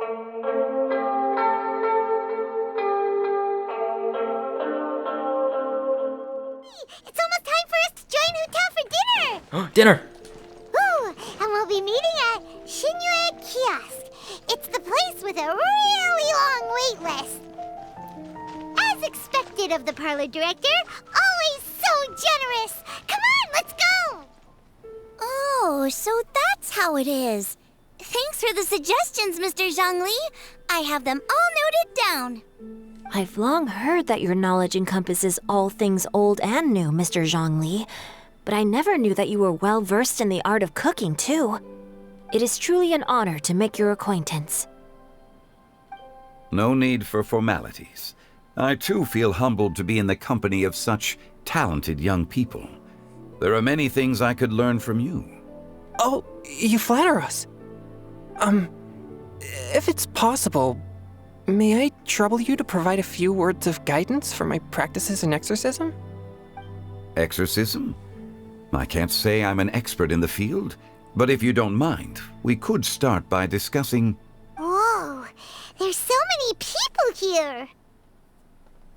It's almost time for us to join Hu Tao for dinner! Dinner! Ooh, and we'll be meeting at Liyue Kiosk. It's the place with a really long wait list. As expected of the parlor director, always so generous. Come on, let's go! Oh, so that's how it is. Thanks for the suggestions, Mr. Zhongli. I have them all noted down. I've long heard that your knowledge encompasses all things old and new, Mr. Zhongli, but I never knew that you were well versed in the art of cooking, too. It is truly an honor to make your acquaintance. No need for formalities. I too feel humbled to be in the company of such talented young people. There are many things I could learn from you. Oh, you flatter us. If it's possible, may I trouble you to provide a few words of guidance for my practices in exorcism? Exorcism? I can't say I'm an expert in the field, but if you don't mind, we could start by discussing... Whoa, there's so many people here.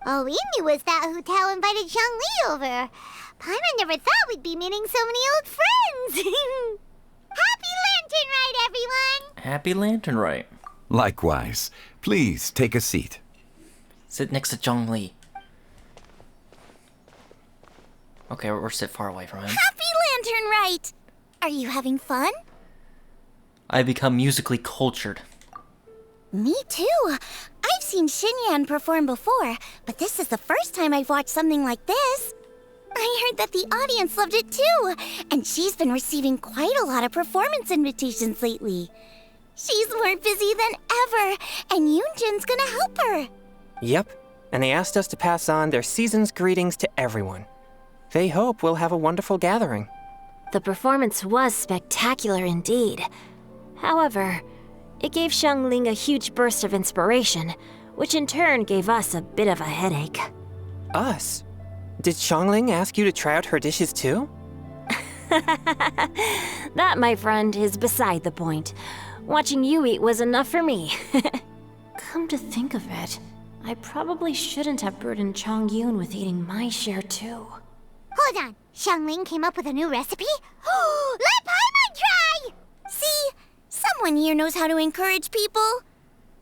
All we knew was that Hu Tao invited Zhongli over. Paimon never thought we'd be meeting so many old friends. Happy Lantern Rite, everyone! Happy Lantern Rite. Likewise. Please take a seat. Sit next to Zhongli. Okay, or sit far away from him. Happy Lantern Rite! Are you having fun? I become musically cultured. Me too. I've seen Xinyan perform before, but this is the first time I've watched something like this. I heard that the audience loved it too, and she's been receiving quite a lot of performance invitations lately. She's more busy than ever, and Yoonjin's gonna help her. Yep, and they asked us to pass on their season's greetings to everyone. They hope we'll have a wonderful gathering. The performance was spectacular indeed. However, it gave Xiangling a huge burst of inspiration, which in turn gave us a bit of a headache. Us? Did Xiangling ask you to try out her dishes too? That, my friend, is beside the point. Watching you eat was enough for me. Come to think of it, I probably shouldn't have burdened Chongyun with eating my share too. Hold on, Xiangling came up with a new recipe? Let Paimon try! See? Someone here knows how to encourage people.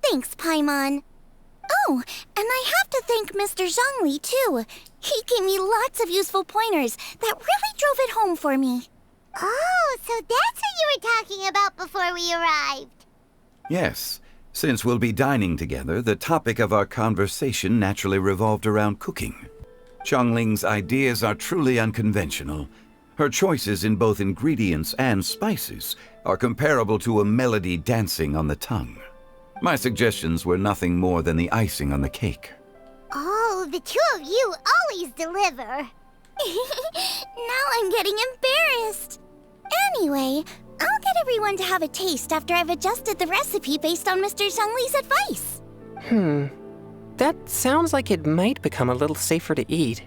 Thanks, Paimon. Oh, and I have to thank Mr. Zhongli, too. He gave me lots of useful pointers that really drove it home for me. Oh, so that's what you were talking about before we arrived. Yes. Since we'll be dining together, the topic of our conversation naturally revolved around cooking. Xiangling's ideas are truly unconventional. Her choices in both ingredients and spices are comparable to a melody dancing on the tongue. My suggestions were nothing more than the icing on the cake. Oh, the two of you always deliver. Now I'm getting embarrassed. Anyway, I'll get everyone to have a taste after I've adjusted the recipe based on Mr. Zhongli's advice. That sounds like it might become a little safer to eat.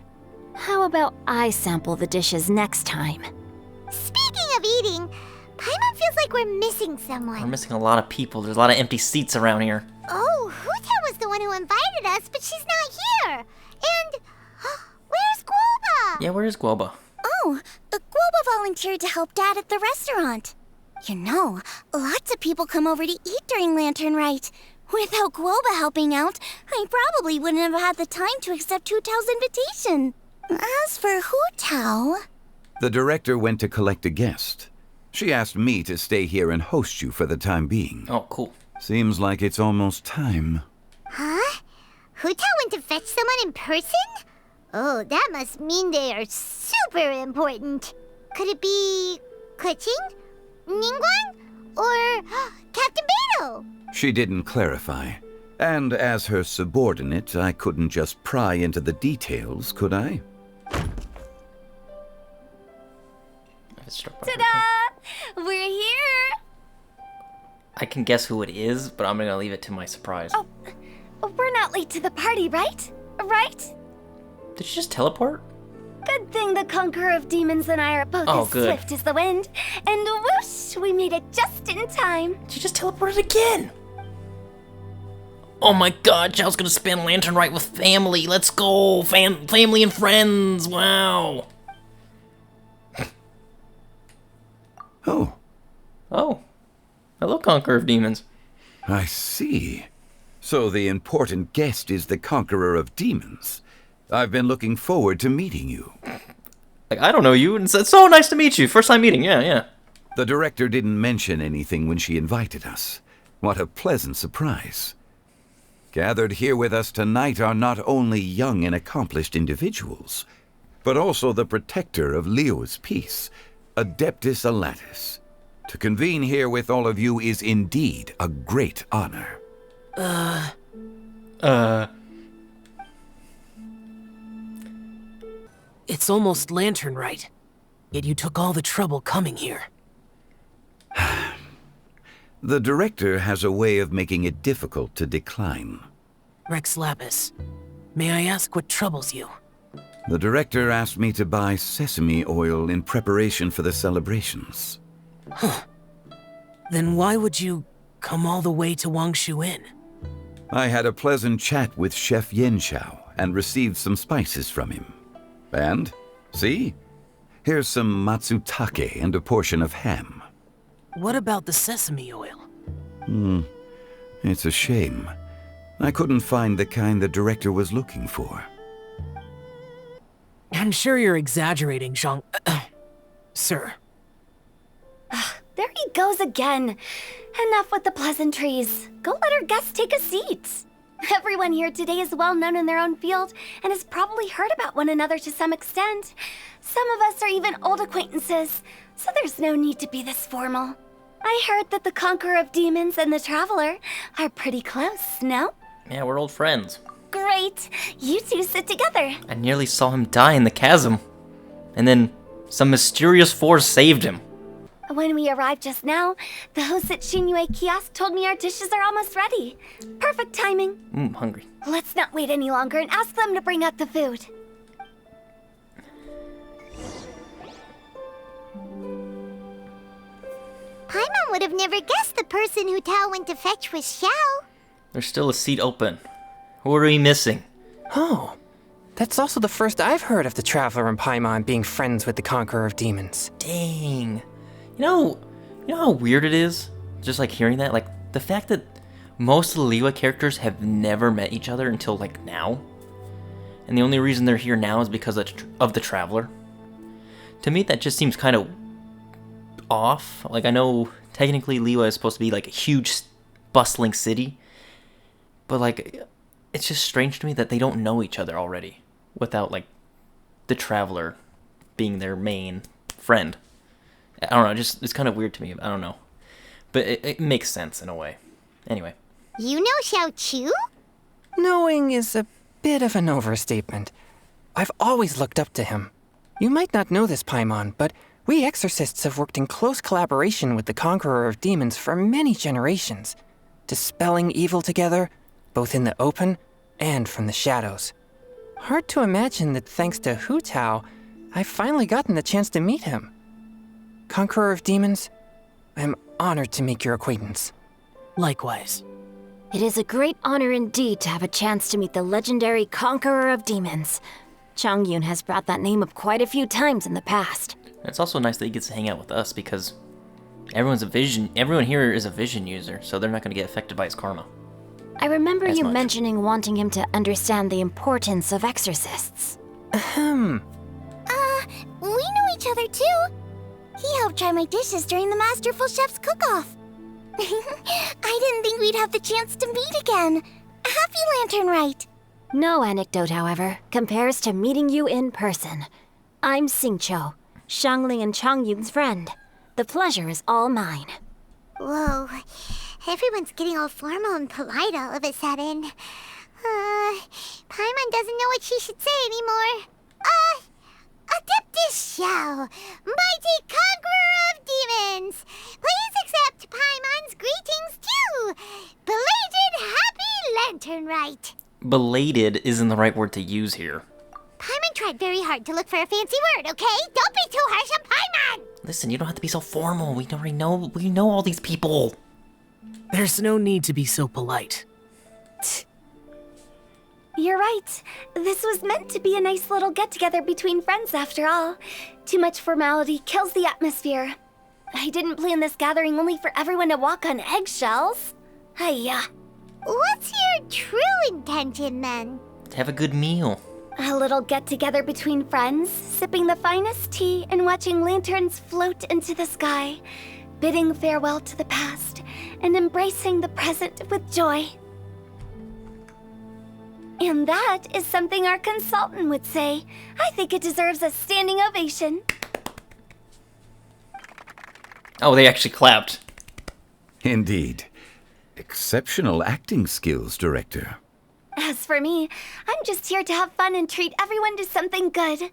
How about I sample the dishes next time? Speaking of eating, Paimon feels like we're missing We're someone. missing a lot of people. There's a lot of empty seats around here. Oh, Hu Tao was the one who invited us, but she's not here. And where's Guoba? Yeah, where is Guoba? Oh, Guoba volunteered to help Dad at the restaurant. You know, lots of people come over to eat during Lantern Rite. Without Guoba helping out, I probably wouldn't have had the time to accept Hu Tao's invitation. As for Hu Tao... The director went to collect a guest. She asked me to stay here and host you for the time being. Oh, cool. Seems like it's almost time. Huh? Hu Tao went to fetch someone in person? Oh, that must mean they are super important. Could it be Keqing? Ningguang? Or Captain Beto? She didn't clarify. And as her subordinate, I couldn't just pry into the details, could I? Ta-da! We're here! I can guess who it is, but I'm gonna leave it to my surprise. Oh, we're not late to the party, right? Right? Did she just teleport? Good thing the Conqueror of Demons and I are both Oh, as good. swift as the wind. And whoosh, we made it just in time. She just teleported again! Oh my god, Xiao's gonna spend Lantern Rite with family. Let's go! Family and friends! Wow! Oh, Oh. Hello, Conqueror of Demons. I see. So the important guest is the Conqueror of Demons. I've been looking forward to meeting you. Like, I don't know you, and it's so nice to meet you. First time meeting, yeah. The director didn't mention anything when she invited us. What a pleasant surprise. Gathered here with us tonight are not only young and accomplished individuals, but also the protector of Liyue's peace, Adeptus Alatus. To convene here with all of you is indeed a great honor. It's almost Lantern Rite, yet you took all the trouble coming here. The director has a way of making it difficult to decline. Rex Lapis, may I ask what troubles you? The director asked me to buy sesame oil in preparation for the celebrations. Then why would you come all the way to Wangshu Inn? I had a pleasant chat with Chef Yanxiao and received some spices from him. And, see? Here's some matsutake and a portion of ham. What about the sesame oil? It's a shame. I couldn't find the kind the director was looking for. I'm sure you're exaggerating, Zhang... Sir. There he goes again. Enough with the pleasantries. Go let our guests take a seat. Everyone here today is well known in their own field and has probably heard about one another to some extent. Some of us are even old acquaintances, so there's no need to be this formal. I heard that the Conqueror of Demons and the Traveler are pretty close, no? Yeah, we're old friends. Great. You two sit together. I nearly saw him die in the chasm. And then some mysterious force saved him. When we arrived just now, the host at Xinyue Kiosk told me our dishes are almost ready. Perfect timing. I'm hungry. Let's not wait any longer and ask them to bring out the food. Paimon would have never guessed the person Hu Tao went to fetch was Xiao. There's still a seat open. Who are we missing? Oh, that's also the first I've heard of the Traveler and Paimon being friends with the Conqueror of Demons. Dang. You know how weird it is? Just like hearing that? Like, the fact that most of the Liyue characters have never met each other until like now. And the only reason they're here now is because of the Traveler. To me, that just seems kind of off. Like, I know technically Liyue is supposed to be like a huge, bustling city. But like, it's just strange to me that they don't know each other already. Without like, the Traveler being their main friend. I don't know, it's kind of weird to me. I don't know. But it makes sense in a way. Anyway. You know Xiao Chu? Knowing is a bit of an overstatement. I've always looked up to him. You might not know this, Paimon, but we exorcists have worked in close collaboration with the Conqueror of Demons for many generations, dispelling evil together, both in the open and from the shadows. Hard to imagine that thanks to Hu Tao, I've finally gotten the chance to meet him. Conqueror of Demons, I'm honored to make your acquaintance. Likewise. It is a great honor indeed to have a chance to meet the legendary Conqueror of Demons. Changyun has brought that name up quite a few times in the past. It's also nice that he gets to hang out with us because everyone here is a vision user, so they're not going to get affected by his karma. I remember As you much. mentioning wanting him to understand the importance of exorcists. We know each other too. He helped try my dishes during the Masterful Chef's cook-off. I didn't think we'd have the chance to meet again. Happy Lantern Rite. No anecdote, however, compares to meeting you in person. I'm Xingqiu, Shangling and Changyun's friend. The pleasure is all mine. Whoa, everyone's getting all formal and polite all of a sudden. Paimon doesn't know what she should say anymore. Adeptus Xiao, mighty conqueror of demons, please accept Paimon's greetings too. Belated Happy Lantern Rite. Belated isn't the right word to use here. Paimon tried very hard to look for a fancy word, okay? Don't be too harsh on Paimon! Listen, you don't have to be so formal. We know all these people. There's no need to be so polite. You're right. This was meant to be a nice little get-together between friends after all. Too much formality kills the atmosphere. I didn't plan this gathering only for everyone to walk on eggshells. Hiya. What's your true intention then? To have a good meal. A little get-together between friends, sipping the finest tea and watching lanterns float into the sky, bidding farewell to the past and embracing the present with joy. And that is something our consultant would say. I think it deserves a standing ovation. Oh, they actually clapped. Indeed. Exceptional acting skills, Director. As for me, I'm just here to have fun and treat everyone to something good.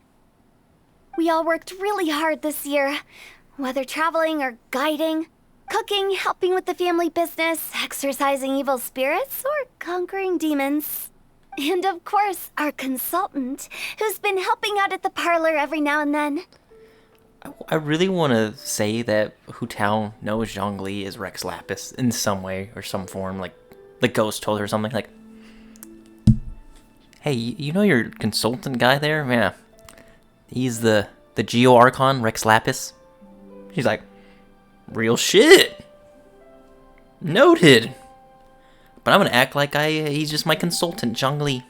We all worked really hard this year, whether traveling or guiding, cooking, helping with the family business, exorcising evil spirits, or conquering demons. And of course, our consultant, who's been helping out at the parlor every now and then. I really want to say that Hu Tao knows Zhongli is Rex Lapis in some way or some form, like the ghost told her something like, "Hey, you know your consultant guy there? Yeah, he's the Geo Archon Rex Lapis." She's like, "Real shit. Noted. But I'm gonna act like he's just my consultant, Zhongli."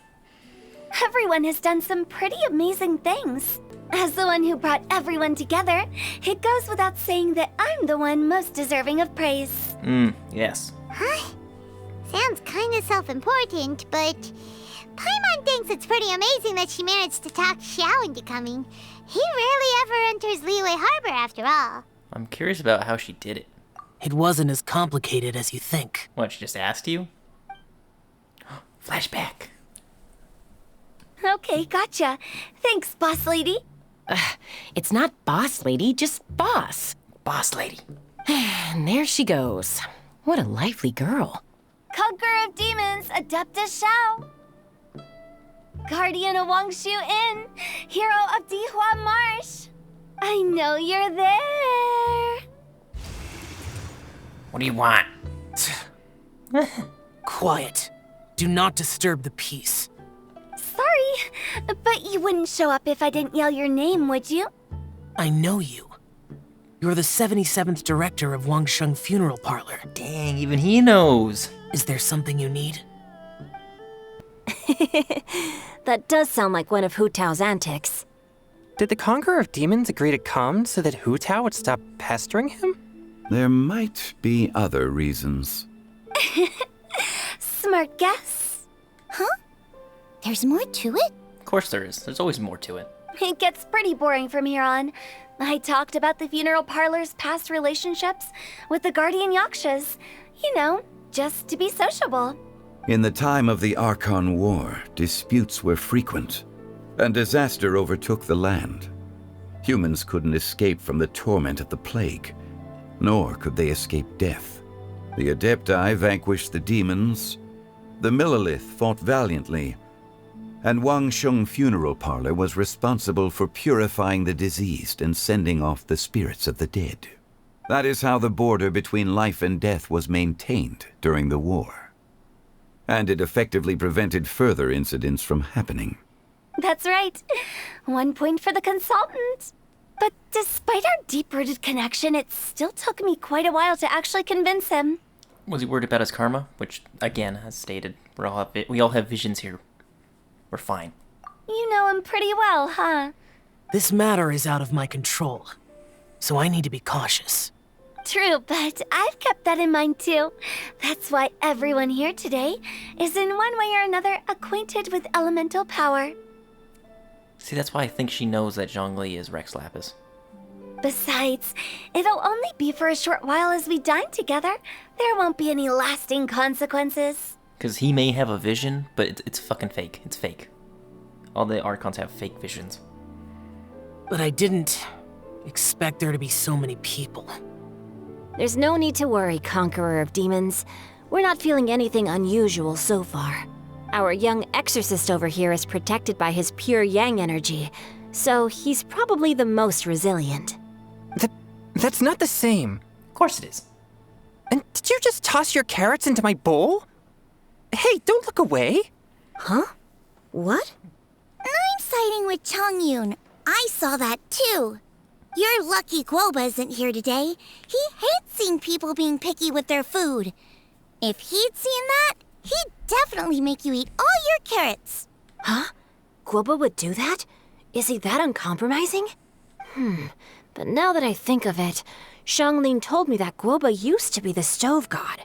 Everyone has done some pretty amazing things. As the one who brought everyone together, it goes without saying that I'm the one most deserving of praise. Yes. Huh? Sounds kinda self-important, but Paimon thinks it's pretty amazing that she managed to talk Xiao into coming. He rarely ever enters Liyue Harbor after all. I'm curious about how she did it. It wasn't as complicated as you think. What, she just asked you? Flashback. Okay, gotcha. Thanks, boss lady. It's not boss lady, just boss. Boss lady. And there she goes. What a lively girl. Conqueror of demons, Adeptus Xiao. Guardian of Wangshu Inn, hero of Dihua Marsh. I know you're there. What do you want? Quiet. Do not disturb the peace. Sorry, but you wouldn't show up if I didn't yell your name, would you? I know you. You're the 77th director of Wangsheng Funeral Parlor. Dang, even he knows. Is there something you need? That does sound like one of Hu Tao's antics. Did the Conqueror of Demons agree to come so that Hu Tao would stop pestering him? There might be other reasons. Smart guess. Huh? There's more to it? Of course there is. There's always more to it. It gets pretty boring from here on. I talked about the funeral parlor's past relationships with the guardian yakshas. You know, just to be sociable. In the time of the Archon War, disputes were frequent, and disaster overtook the land. Humans couldn't escape from the torment of the plague, nor could they escape death. The Adepti vanquished the demons, the Millelith fought valiantly, and Wangsheng Funeral Parlor was responsible for purifying the diseased and sending off the spirits of the dead. That is how the border between life and death was maintained during the war. And it effectively prevented further incidents from happening. That's right. 1 point for the consultant. But despite our deep-rooted connection, it still took me quite a while to actually convince him. Was he worried about his karma? Which, again, as stated, we all have visions here. We're fine. You know him pretty well, huh? This matter is out of my control, so I need to be cautious. True, but I've kept that in mind too. That's why everyone here today is in one way or another acquainted with elemental power. See, that's why I think she knows that Zhongli is Rex Lapis. Besides, it'll only be for a short while as we dine together. There won't be any lasting consequences. Because he may have a vision, but it's fucking fake. It's fake. All the Archons have fake visions. But I didn't expect there to be so many people. There's no need to worry, Conqueror of Demons. We're not feeling anything unusual so far. Our young exorcist over here is protected by his pure yang energy, so he's probably the most resilient. That's not the same. Of course it is. And did you just toss your carrots into my bowl? Hey, don't look away! Huh? What? I'm siding with Chongyun. I saw that too. You're lucky Guoba isn't here today. He hates seeing people being picky with their food. If he'd seen that, he'd definitely make you eat all your carrots. Huh? Guoba would do that? Is he that uncompromising? But now that I think of it, Xianglin told me that Guoba used to be the stove god.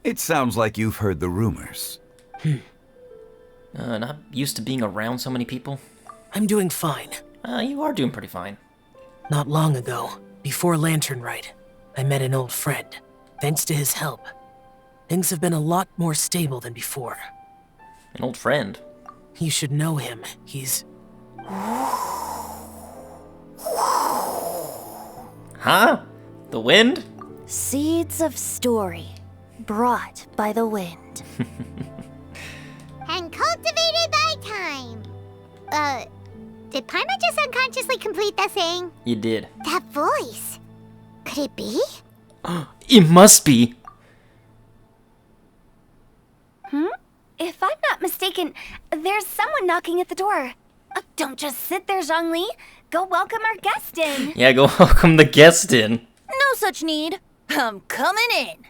It sounds like you've heard the rumors. Not used to being around so many people? I'm doing fine. You are doing pretty fine. Not long ago, before Lantern Rite, I met an old friend. Thanks to his help, things have been a lot more stable than before. An old friend? You should know him. He's... Huh? The wind? Seeds of story, brought by the wind. And cultivated by time. Did Paimon just unconsciously complete that saying? You did. That voice. Could it be? It must be! If I'm not mistaken, there's someone knocking at the door. Don't just sit there, Zhongli. Go welcome our guest in. Yeah, go welcome the guest in. No such need. I'm coming in.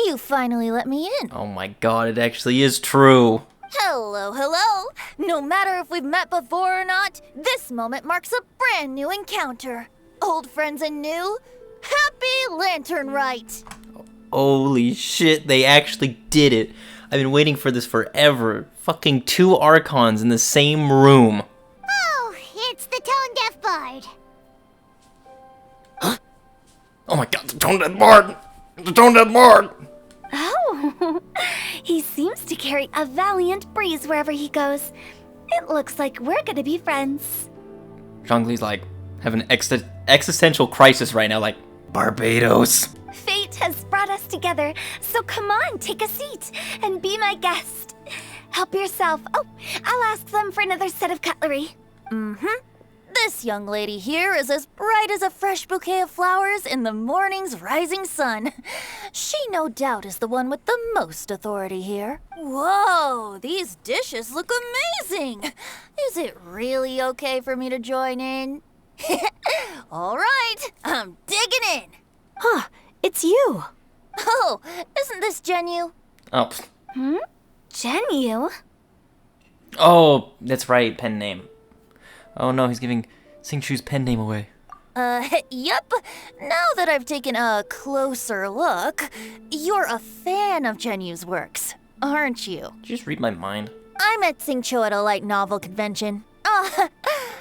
You finally let me in. Oh my god, it actually is true. Hello, hello. No matter if we've met before or not, this moment marks a brand new encounter. Old friends and new. Happy Lantern Rite. Holy shit, they actually did it. I've been waiting for this forever. Fucking 2 Archons in the same room. Oh, it's the Tone Deaf Bard. Oh my god, the Tone Deaf Bard! The Tone Deaf Bard! Oh, he seems to carry a valiant breeze wherever he goes. It looks like we're gonna be friends. Zhongli's like having an existential crisis right now, like, Barbados. Fate has brought us together, so come on, take a seat and be my guest. Help yourself. Oh, I'll ask them for another set of cutlery. This young lady here is as bright as a fresh bouquet of flowers in the morning's rising sun. She no doubt is the one with the most authority here. Whoa, these dishes look amazing. Is it really okay for me to join in? All right, I'm digging in. Huh, it's you. Oh, isn't this Genyu? Oh, Genyu? oh, that's right, pen name. Oh no, he's giving Xingqiu's pen name away. Yep. Now that I've taken a closer look, you're a fan of Genyu's works, aren't you? Did you just read my mind? I met Xingqiu at a light novel convention. Ah,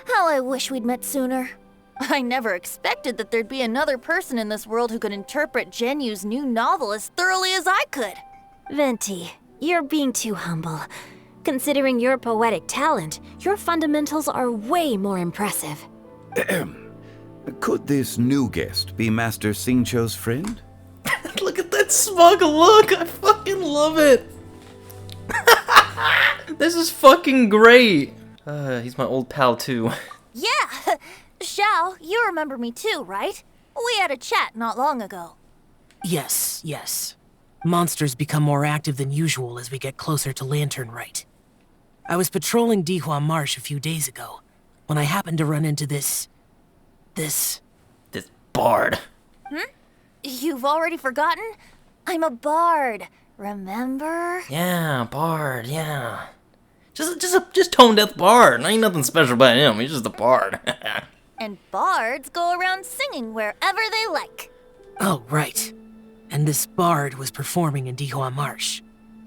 how I wish we'd met sooner. I never expected that there'd be another person in this world who could interpret Genyu's new novel as thoroughly as I could. Venti, you're being too humble. Considering your poetic talent, your fundamentals are way more impressive. Could this new guest be Master Xingqiu's friend? Look at that smug look! I fucking love it! This is fucking great! He's my old pal too. Yeah, Xiao, you remember me too, right? We had a chat not long ago. Yes, yes. Monsters become more active than usual as we get closer to Lantern Rite. I was patrolling Dihua Marsh a few days ago, when I happened to run into this bard. You've already forgotten? I'm a bard, remember? Yeah, bard, yeah. Just tone deaf bard. Ain't nothing special about him, he's just a bard. And bards go around singing wherever they like. Oh, right. And this bard was performing in Dihua Marsh.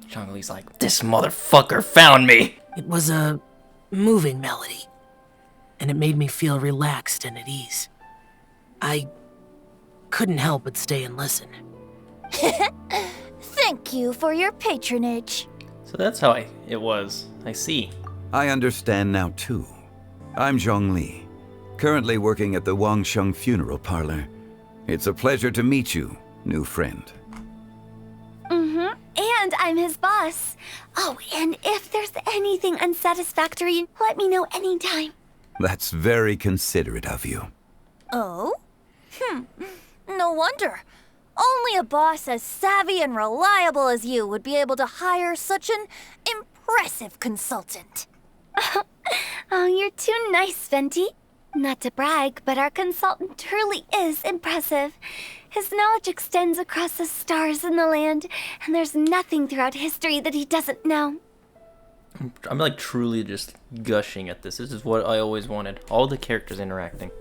Zhongli's like, this motherfucker found me! It was a moving melody, and it made me feel relaxed and at ease. I couldn't help but stay and listen. Thank you for your patronage. So that's how it was. I see. I understand now too. I'm Zhongli, currently working at the Wangsheng Funeral Parlor. It's a pleasure to meet you, new friend. And I'm his boss. Oh, and if there's anything unsatisfactory, let me know anytime. That's very considerate of you. Oh? No wonder. Only a boss as savvy and reliable as you would be able to hire such an impressive consultant. Oh, you're too nice, Venti. Not to brag, but our consultant truly is impressive. His knowledge extends across the stars and the land, and there's nothing throughout history that he doesn't know. I'm like truly just gushing at this. This is what I always wanted. All the characters interacting.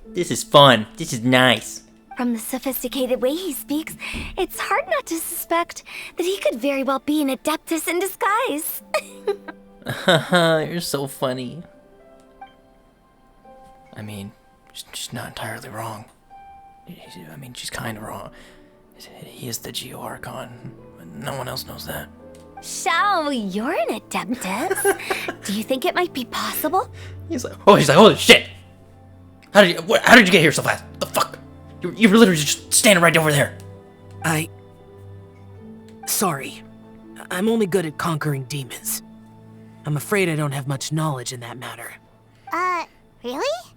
This is fun. This is nice. From the sophisticated way he speaks, it's hard not to suspect that he could very well be an adeptus in disguise. Haha, you're so funny. I mean, she's not entirely wrong. I mean, she's kind of wrong. He is the Geo Archon, but no one else knows that. Shao, you're an adeptus. Do you think it might be possible? He's like, holy shit! How did you get here so fast? What the fuck? You were literally just standing right over there. Sorry. I'm only good at conquering demons. I'm afraid I don't have much knowledge in that matter. Really?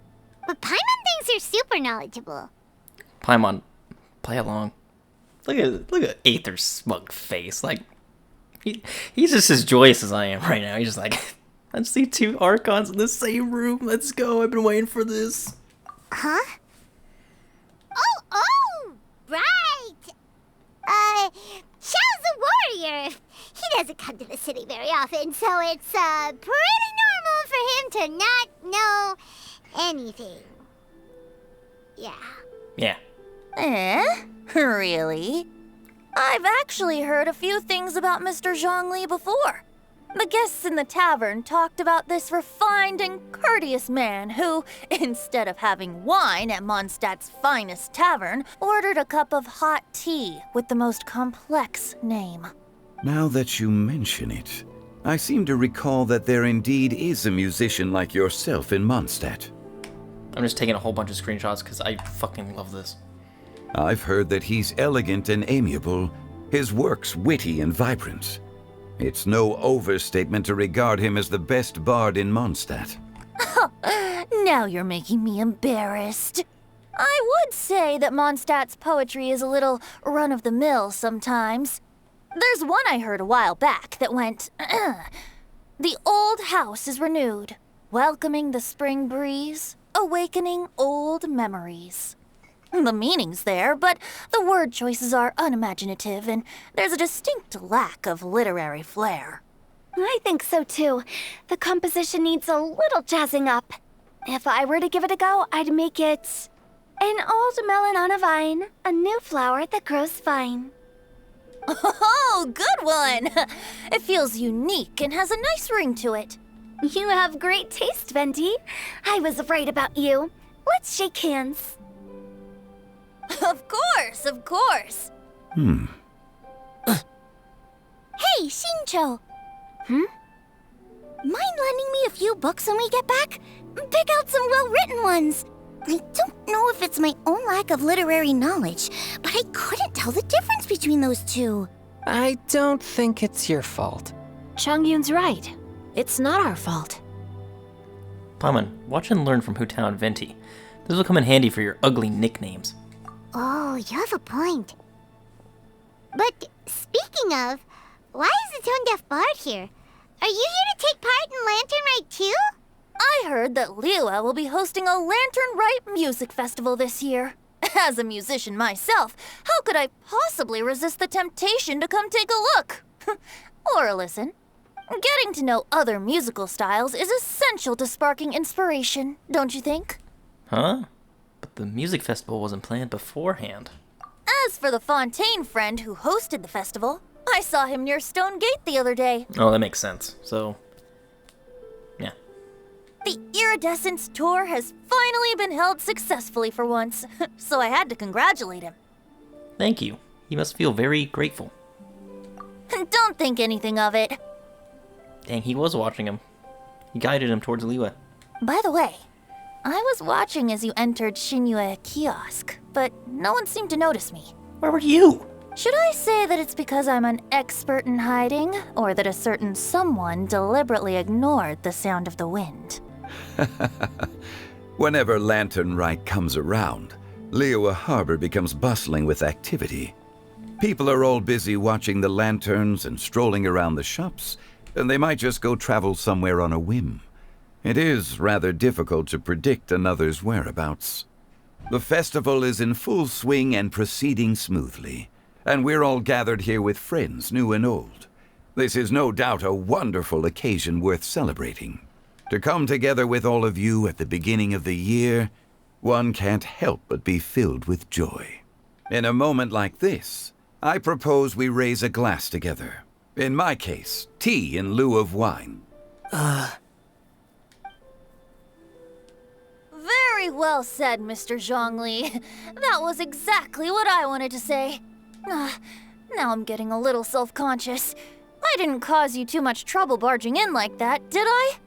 But Paimon thinks you're super knowledgeable. Paimon, play along. Look at Aether's smug face. Like, he's just as joyous as I am right now. He's just like, I see two Archons in the same room. Let's go. I've been waiting for this. Huh? Oh, right! Xiao's a warrior. He doesn't come to the city very often, so it's, pretty normal for him to not know anything. Yeah. Really? I've actually heard a few things about Mr. Zhongli before. The guests in the tavern talked about this refined and courteous man who, instead of having wine at Mondstadt's finest tavern, ordered a cup of hot tea with the most complex name. Now that you mention it, I seem to recall that there indeed is a musician like yourself in Mondstadt. I'm just taking a whole bunch of screenshots because I fucking love this. I've heard that he's elegant and amiable, his works witty and vibrant. It's no overstatement to regard him as the best bard in Mondstadt. Now you're making me embarrassed. I would say that Mondstadt's poetry is a little run-of-the-mill sometimes. There's one I heard a while back that went, The old house is renewed, welcoming the spring breeze, awakening old memories. The meaning's there, but the word choices are unimaginative, and there's a distinct lack of literary flair. I think so too. The composition needs a little jazzing up. If I were to give it a go, I'd make it an old melon on a vine, a new flower that grows fine. Oh, good one! It feels unique and has a nice ring to it. You have great taste, Venti. I was right about you. Let's shake hands. Of course. Hmm. Hey, Shincho. Mind lending me a few books when we get back? Pick out some well-written ones. I don't know if it's my own lack of literary knowledge, but I couldn't tell the difference between those two. I don't think it's your fault. Chongyun's right. It's not our fault. Paimon, watch and learn from Hu Tao and Venti. This will come in handy for your ugly nicknames. Oh, you have a point. But speaking of, why is the tone-deaf bard here? Are you here to take part in Lantern Rite too? I heard that Liyue will be hosting a Lantern Rite music festival this year. As a musician myself, how could I possibly resist the temptation to come take a look? Or listen. Getting to know other musical styles is essential to sparking inspiration, don't you think? Huh? But the music festival wasn't planned beforehand. As for the Fontaine friend who hosted the festival, I saw him near Stone Gate the other day. Oh, that makes sense. So, yeah. The Iridescence tour has finally been held successfully for once, so I had to congratulate him. Thank you. You must feel very grateful. Don't think anything of it. Dang, he was watching him. He guided him towards Liyue. By the way, I was watching as you entered Xinyue Kiosk, but no one seemed to notice me. Where were you? Should I say that it's because I'm an expert in hiding, or that a certain someone deliberately ignored the sound of the wind? Whenever Lantern Rite comes around, Liyue Harbor becomes bustling with activity. People are all busy watching the lanterns and strolling around the shops, and they might just go travel somewhere on a whim. It is rather difficult to predict another's whereabouts. The festival is in full swing and proceeding smoothly, and we're all gathered here with friends, new and old. This is no doubt a wonderful occasion worth celebrating. To come together with all of you at the beginning of the year, one can't help but be filled with joy. In a moment like this, I propose we raise a glass together. In my case, tea in lieu of wine. Very well said, Mr. Zhongli. That was exactly what I wanted to say. Now I'm getting a little self-conscious. I didn't cause you too much trouble barging in like that, did I?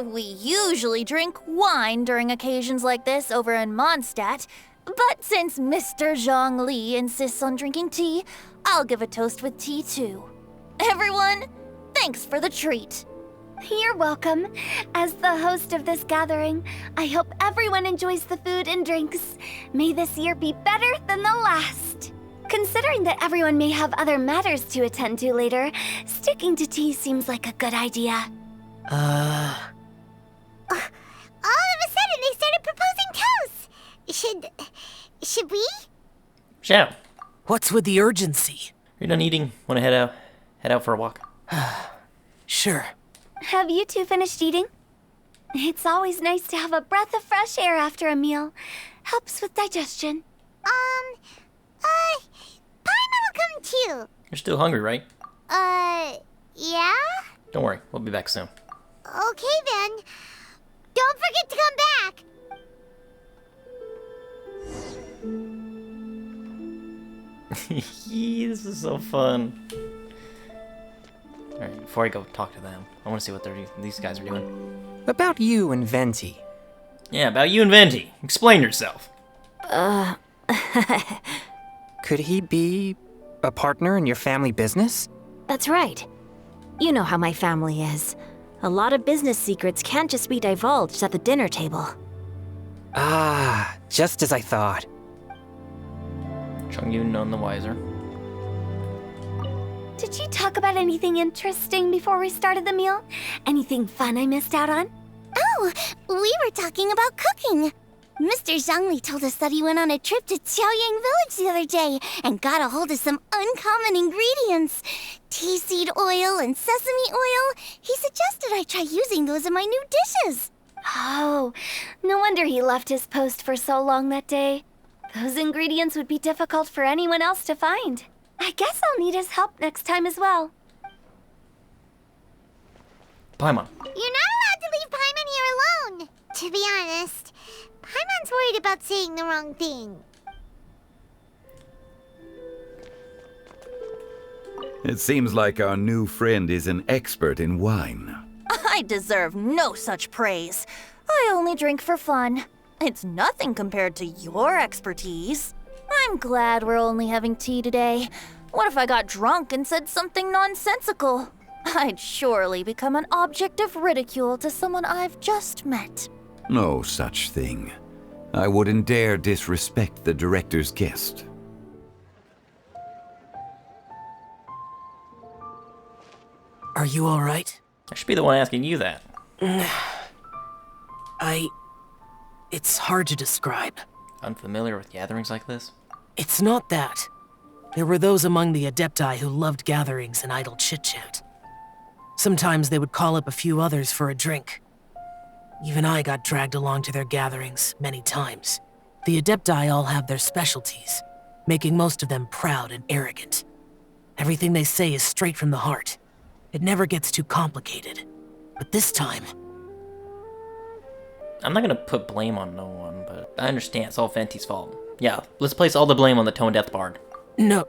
We usually drink wine during occasions like this over in Mondstadt, but since Mr. Zhongli insists on drinking tea, I'll give a toast with tea too. Everyone, thanks for the treat. You're welcome. As the host of this gathering, I hope everyone enjoys the food and drinks. May this year be better than the last. Considering that everyone may have other matters to attend to later, sticking to tea seems like a good idea. All of a sudden, they started proposing toasts. Should we? Shout. What's with the urgency? You're done eating. Want to head out for a walk? Sure. Have you two finished eating? It's always nice to have a breath of fresh air after a meal. Helps with digestion. Paimon will come too. You're still hungry, right? Yeah? Don't worry, we'll be back soon. Okay then. Don't forget to come back. This is so fun. Alright, before I go talk to them, I want to see what these guys are doing. About you and Venti. Yeah, about you and Venti. Explain yourself. Could he be a partner in your family business? That's right. You know how my family is. A lot of business secrets can't just be divulged at the dinner table. Ah, just as I thought. Chungyun none the wiser. Did you talk about anything interesting before we started the meal? Anything fun I missed out on? Oh, we were talking about cooking. Mr. Zhongli told us that he went on a trip to Qiaoyang Village the other day and got a hold of some uncommon ingredients. Tea seed oil and sesame oil. He suggested I try using those in my new dishes. Oh, no wonder he left his post for so long that day. Those ingredients would be difficult for anyone else to find. I guess I'll need his help next time as well. Paimon. You're not allowed to leave Paimon here alone. To be honest, Paimon's worried about saying the wrong thing. It seems like our new friend is an expert in wine. I deserve no such praise. I only drink for fun. It's nothing compared to your expertise. I'm glad we're only having tea today. What if I got drunk and said something nonsensical? I'd surely become an object of ridicule to someone I've just met. No such thing. I wouldn't dare disrespect the director's guest. Are you all right? I should be the one asking you that. It's hard to describe. Unfamiliar with gatherings like this? It's not that. There were those among the Adepti who loved gatherings and idle chit-chat. Sometimes they would call up a few others for a drink. Even I got dragged along to their gatherings many times. The Adepti all have their specialties, making most of them proud and arrogant. Everything they say is straight from the heart. It never gets too complicated. But this time... I'm not gonna put blame on no one, but I understand it's all Venti's fault. Yeah, let's place all the blame on the Tone Death Bard. No.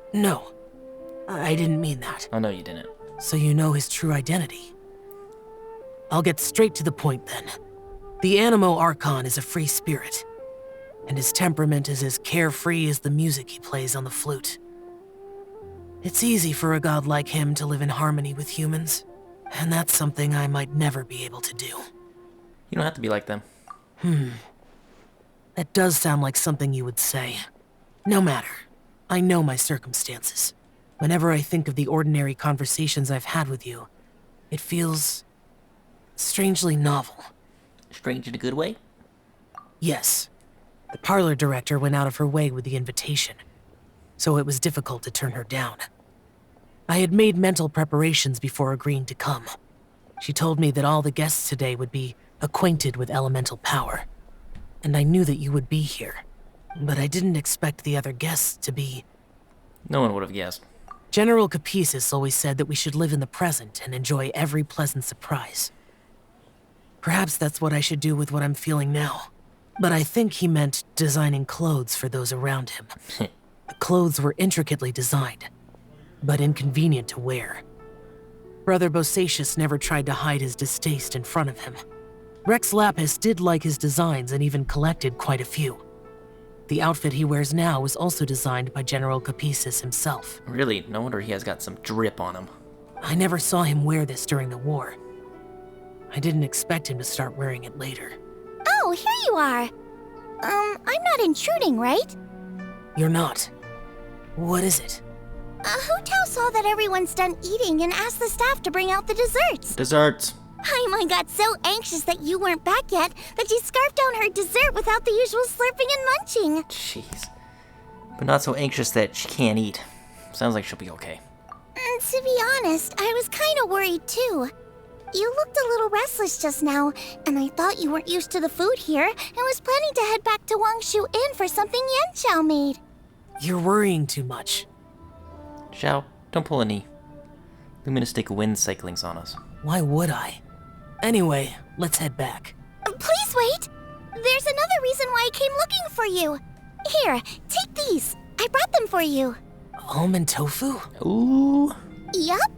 I didn't mean that. I know you didn't. So you know his true identity. I'll get straight to the point then. The Animo Archon is a free spirit, and his temperament is as carefree as the music he plays on the flute. It's easy for a god like him to live in harmony with humans, and that's something I might never be able to do. You don't have to be like them. That does sound like something you would say. No matter. I know my circumstances. Whenever I think of the ordinary conversations I've had with you, it feels strangely novel. Strange in a good way? Yes. The parlor director went out of her way with the invitation, so it was difficult to turn her down. I had made mental preparations before agreeing to come. She told me that all the guests today would be acquainted with elemental power, and I knew that you would be here, but I didn't expect the other guests to be... No one would have guessed. General Capisis always said that we should live in the present and enjoy every pleasant surprise. Perhaps that's what I should do with what I'm feeling now. But I think he meant designing clothes for those around him. The clothes were intricately designed, but inconvenient to wear. Brother Bosacius never tried to hide his distaste in front of him. Rex Lapis did like his designs and even collected quite a few. The outfit he wears now was also designed by General Capisis himself. Really, no wonder he has got some drip on him. I never saw him wear this during the war. I didn't expect him to start wearing it later. Oh, here you are. I'm not intruding, right? You're not. What is it? Hu Tao saw that everyone's done eating and asked the staff to bring out the desserts. Desserts. Paimon got so anxious that you weren't back yet that she scarfed down her dessert without the usual slurping and munching. Jeez. But not so anxious that she can't eat. Sounds like she'll be okay. To be honest, I was kind of worried too. You looked a little restless just now, and I thought you weren't used to the food here and was planning to head back to Wangshu Inn for something Yan Xiao made. You're worrying too much. Xiao, don't pull a knee. Luminous take wind cyclings on us. Why would I? Anyway, let's head back. Please wait! There's another reason why I came looking for you. Here, take these. I brought them for you. Almond tofu? Ooh. Yup.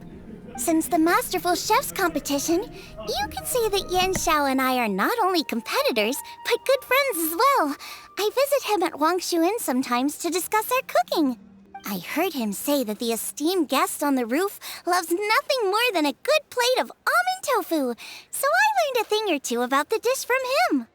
Since the Masterful Chef's competition, you can say that Yan Xiao and I are not only competitors, but good friends as well. I visit him at Wangshu Inn sometimes to discuss our cooking. I heard him say that the esteemed guest on the roof loves nothing more than a good plate of almond tofu, so I learned a thing or two about the dish from him.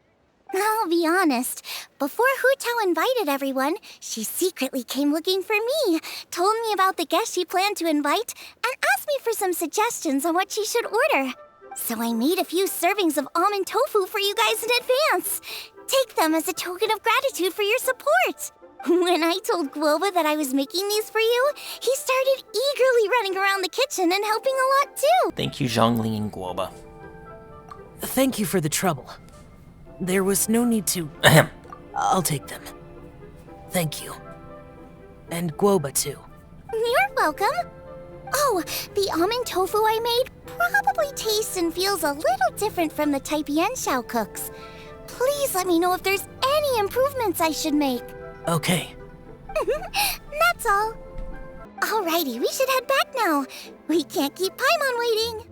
I'll be honest, before Hu Tao invited everyone, she secretly came looking for me, told me about the guests she planned to invite, and asked me for some suggestions on what she should order. So I made a few servings of almond tofu for you guys in advance. Take them as a token of gratitude for your support. When I told Guoba that I was making these for you, he started eagerly running around the kitchen and helping a lot too. Thank you, Zhongli and Guoba. Thank you for the trouble. There was no need to... Ahem. I'll take them. Thank you. And Guoba too. You're welcome. Oh, the almond tofu I made probably tastes and feels a little different from the type Yan Xiao cooks. Please let me know if there's any improvements I should make. Okay. That's all. Alrighty, we should head back now. We can't keep Paimon waiting.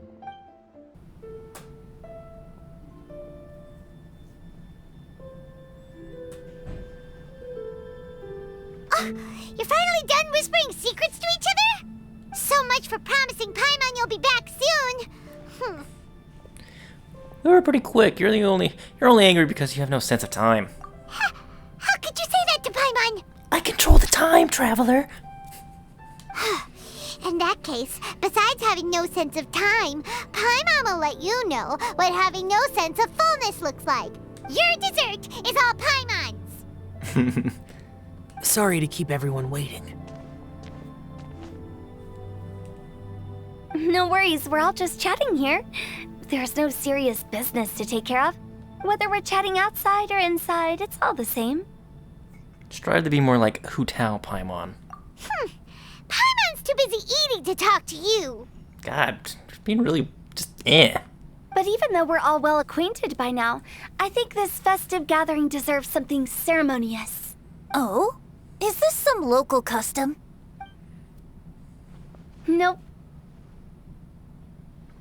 You're finally done whispering secrets to each other? So much for promising Paimon you'll be back soon. We were pretty quick. You're only angry because you have no sense of time. How could you say that to Paimon? I control the time, traveler. In that case, besides having no sense of time, Paimon will let you know what having no sense of fullness looks like. Your dessert is all Paimon's. Sorry to keep everyone waiting. No worries, we're all just chatting here. There's no serious business to take care of. Whether we're chatting outside or inside, it's all the same. Strive to be more like Hu Tao, Paimon. Paimon's too busy eating to talk to you. God, just being really just eh. But even though we're all well acquainted by now, I think this festive gathering deserves something ceremonious. Oh? Is this some local custom? Nope.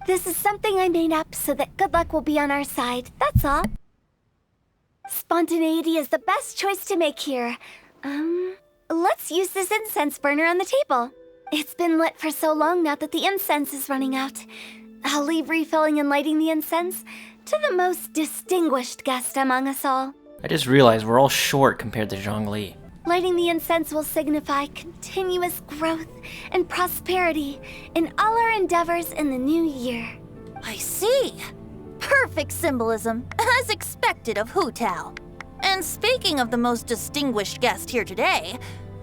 This is something I made up so that good luck will be on our side, that's all. Spontaneity is the best choice to make here. Let's use this incense burner on the table. It's been lit for so long now that the incense is running out. I'll leave refilling and lighting the incense to the most distinguished guest among us all. I just realized we're all short compared to Zhongli. Lighting the incense will signify continuous growth and prosperity in all our endeavors in the new year. I see. Perfect symbolism, as expected of Hu Tao. And speaking of the most distinguished guest here today,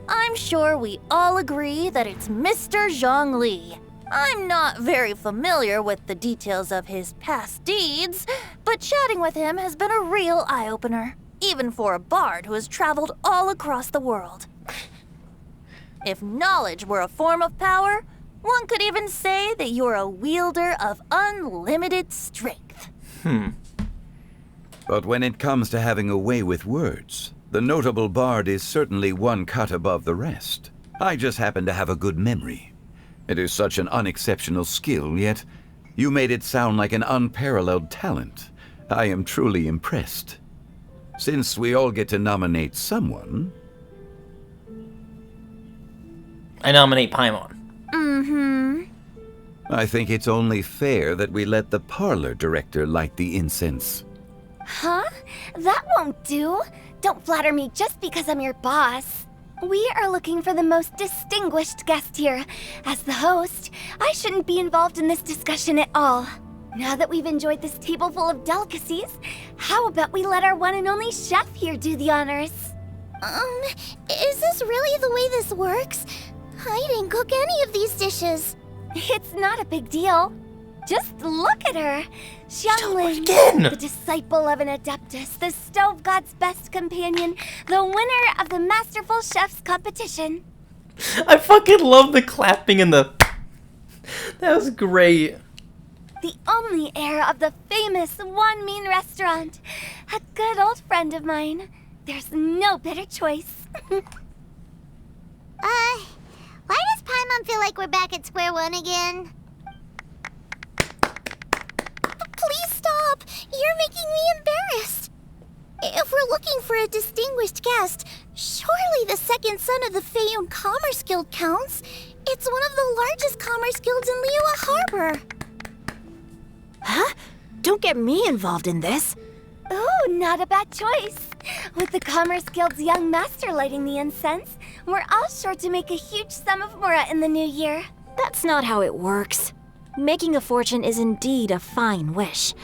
I'm sure we all agree that it's Mr. Zhongli. I'm not very familiar with the details of his past deeds, but chatting with him has been a real eye-opener, even for a bard who has traveled all across the world. If knowledge were a form of power, one could even say that you're a wielder of unlimited strength. But when it comes to having a way with words, the notable bard is certainly one cut above the rest. I just happen to have a good memory. It is such an unexceptional skill, yet you made it sound like an unparalleled talent. I am truly impressed. Since we all get to nominate someone... I nominate Paimon. I think it's only fair that we let the parlor director light the incense. Huh? That won't do. Don't flatter me just because I'm your boss. We are looking for the most distinguished guest here. As the host, I shouldn't be involved in this discussion at all. Now that we've enjoyed this table full of delicacies, how about we let our one and only chef here do the honors? Is this really the way this works? I didn't cook any of these dishes. It's not a big deal. Just look at her. Xiangling, the disciple of an adeptus, the stove god's best companion, the winner of the Masterful Chef's competition. I fucking love the clapping and the... That was great. The only heir of the famous One Mean restaurant. A good old friend of mine. There's no better choice. Why does Paimon feel like we're back at square one again? Please stop! You're making me embarrassed. If we're looking for a distinguished guest, surely the second son of the Feiyun Commerce Guild counts. It's one of the largest commerce guilds in Liyue Harbor. Huh? Don't get me involved in this. Ooh, not a bad choice. With the Commerce Guild's young master lighting the incense, we're all sure to make a huge sum of mora in the new year. That's not how it works. Making a fortune is indeed a fine wish,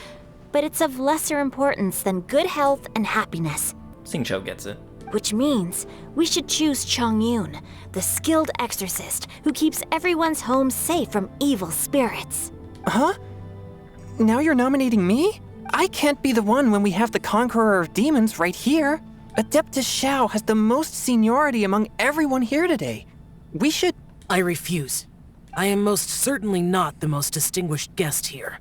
but it's of lesser importance than good health and happiness. Xingqiu gets it. Which means we should choose Chongyun, the skilled exorcist who keeps everyone's home safe from evil spirits. Huh? Now you're nominating me? I can't be the one when we have the Conqueror of Demons right here. Adeptus Xiao has the most seniority among everyone here today. We should... I refuse. I am most certainly not the most distinguished guest here.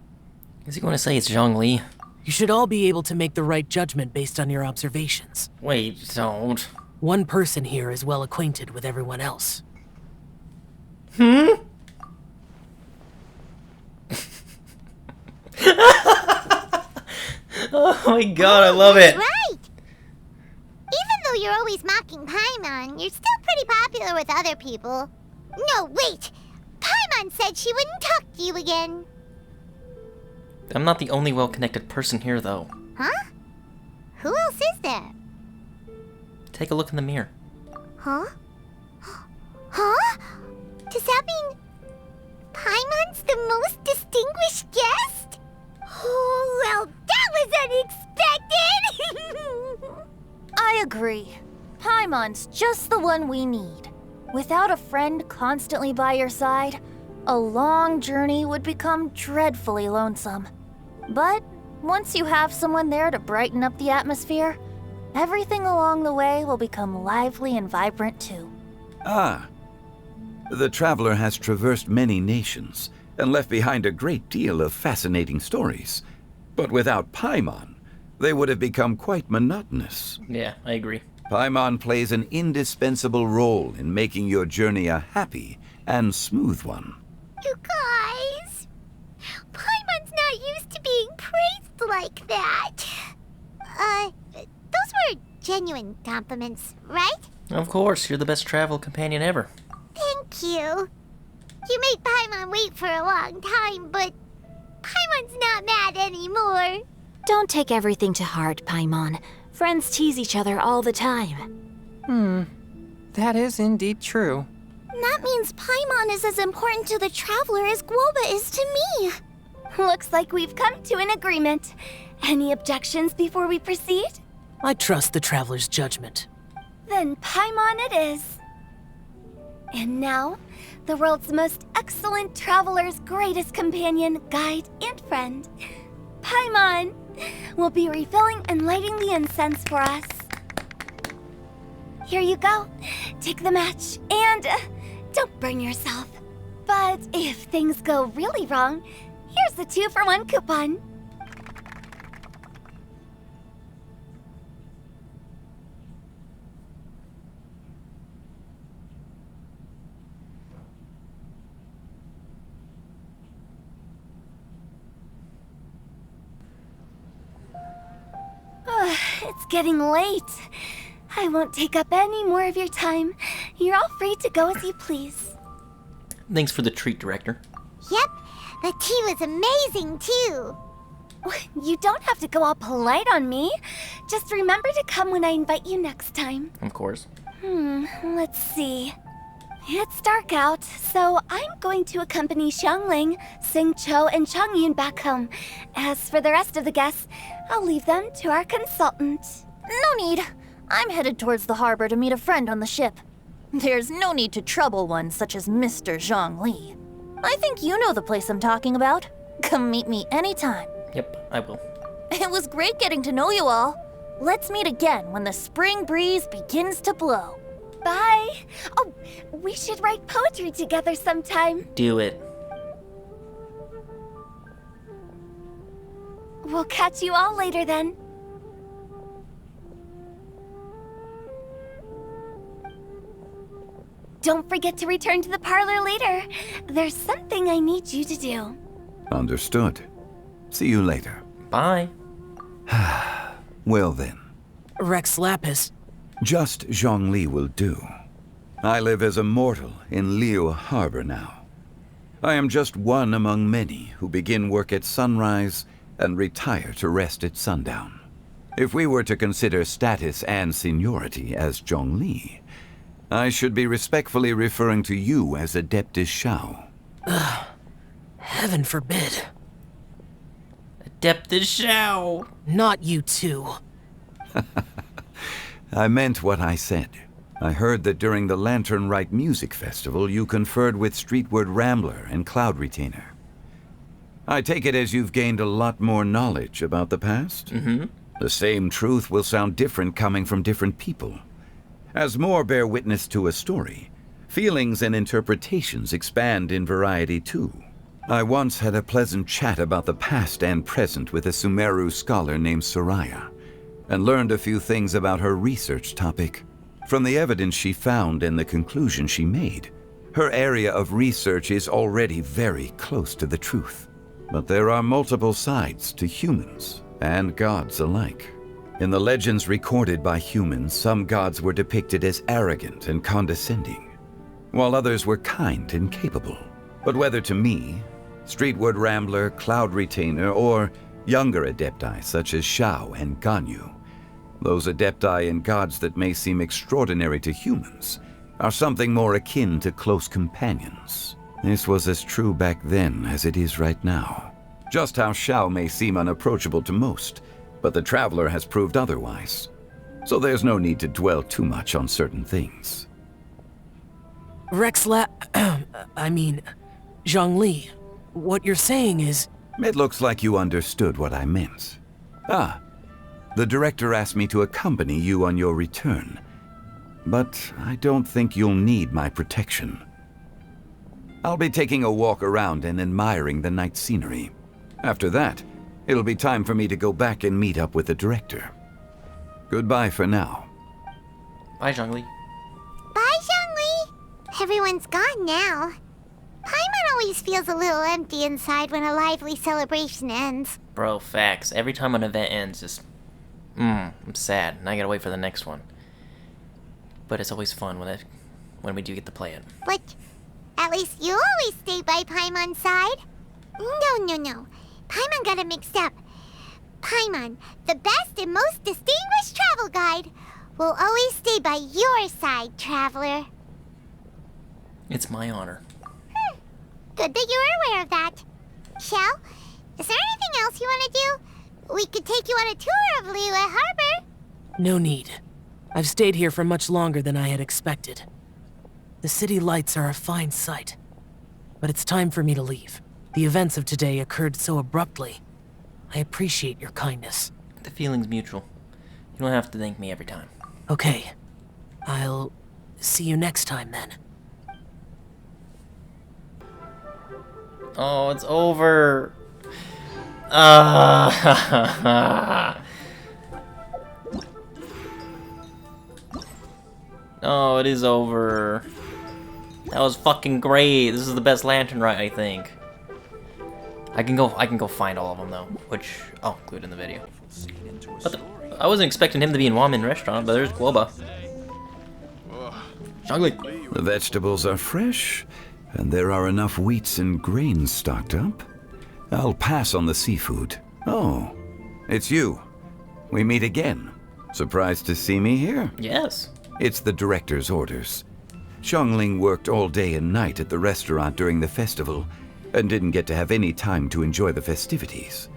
Is he going to say it's Zhongli? You should all be able to make the right judgment based on your observations. Wait, don't. One person here is well acquainted with everyone else. Oh my god, I love it. Right! Even though you're always mocking Paimon, you're still pretty popular with other people. No, wait! Paimon said she wouldn't talk to you again. I'm not the only well-connected person here, though. Huh? Who else is there? Take a look in the mirror. Huh? Huh? Does that mean Paimon's the most distinguished guest? Oh, well, that was unexpected! I agree. Paimon's just the one we need. Without a friend constantly by your side, a long journey would become dreadfully lonesome. But once you have someone there to brighten up the atmosphere, everything along the way will become lively and vibrant too. Ah. The traveler has traversed many nations and left behind a great deal of fascinating stories. But without Paimon, they would have become quite monotonous. Yeah, I agree. Paimon plays an indispensable role in making your journey a happy and smooth one. You guys, Paimon's not used to being praised like that. Those were genuine compliments, right? Of course, you're the best travel companion ever. Thank you. You made Paimon wait for a long time, but Paimon's not mad anymore. Don't take everything to heart, Paimon. Friends tease each other all the time. That is indeed true. That means Paimon is as important to the traveler as Guoba is to me. Looks like we've come to an agreement. Any objections before we proceed? I trust the traveler's judgment. Then Paimon it is. And now, the world's most excellent traveler's greatest companion, guide, and friend, Paimon, will be refilling and lighting the incense for us. Here you go. Take the match, and don't burn yourself. But if things go really wrong, here's the 2-for-1 coupon. It's getting late. I won't take up any more of your time. You're all free to go as you please. Thanks for the treat, Director. Yep, the tea was amazing too. You don't have to go all polite on me. Just remember to come when I invite you next time. Of course. Let's see. It's dark out, so I'm going to accompany Xiangling, Xingqiu, and Changyun back home. As for the rest of the guests, I'll leave them to our consultant. No need. I'm headed towards the harbor to meet a friend on the ship. There's no need to trouble one such as Mr. Zhongli. I think you know the place I'm talking about. Come meet me anytime. Yep, I will. It was great getting to know you all. Let's meet again when the spring breeze begins to blow. Bye. Oh, we should write poetry together sometime. Do it. We'll catch you all later then. Don't forget to return to the parlor later. There's something I need you to do. Understood. See you later. Bye. Well then, Rex Lapis. just Zhongli will do. I live as a mortal in Liyue Harbor now. I am just one among many who begin work at sunrise and retire to rest at sundown. If we were to consider status and seniority as Zhongli, I should be respectfully referring to you as Adeptus Shao. Heaven forbid. Adeptus Shao. Not you two. I meant what I said. I heard that during the Lantern Rite Music Festival, you conferred with Streetward Rambler and Cloud Retainer. I take it as you've gained a lot more knowledge about the past? Mm-hmm. The same truth will sound different coming from different people. As more bear witness to a story, feelings and interpretations expand in variety too. I once had a pleasant chat about the past and present with a Sumeru scholar named Soraya, and learned a few things about her research topic. From the evidence she found and the conclusion she made, her area of research is already very close to the truth. But there are multiple sides to humans and gods alike. In the legends recorded by humans, some gods were depicted as arrogant and condescending, while others were kind and capable. But whether to me, Streetward Rambler, Cloud Retainer, or younger adepti such as Shao and Ganyu, those adepti and gods that may seem extraordinary to humans are something more akin to close companions. This was as true back then as it is right now. Just how Shao may seem unapproachable to most, but the Traveler has proved otherwise. So there's no need to dwell too much on certain things. Zhongli, what you're saying is... It looks like you understood what I meant. The director asked me to accompany you on your return, but I don't think you'll need my protection. I'll be taking a walk around and admiring the night scenery. After that, it'll be time for me to go back and meet up with the director. Goodbye for now. Bye, Zhongli. Bye, Zhongli. Everyone's gone now. Paimon always feels a little empty inside when a lively celebration ends. Bro, facts. Every time an event ends, just... I'm sad, and I gotta wait for the next one. But it's always fun when we do get to play it. But at least you always stay by Paimon's side. No. Paimon got it mixed up. Paimon, the best and most distinguished travel guide, will always stay by your side, traveler. It's my honor. Good that you're aware of that. Shell, is there anything else you want to do? We could take you on a tour of Liyue Harbor. No need. I've stayed here for much longer than I had expected. The city lights are a fine sight. But it's time for me to leave. The events of today occurred so abruptly. I appreciate your kindness. The feeling's mutual. You don't have to thank me every time. Okay. I'll see you next time then. Oh, it's over. Oh, it is over. That was fucking great. This is the best lantern ride, I think. I can go find all of them though, which I'll include in the video. I wasn't expecting him to be in Ramen Restaurant, but there's Guoba. Zhongli. The vegetables are fresh, and there are enough wheats and grains stocked up. I'll pass on the seafood. Oh, it's you. We meet again. Surprised to see me here? Yes. It's the director's orders. Xiangling worked all day and night at the restaurant during the festival and didn't get to have any time to enjoy the festivities.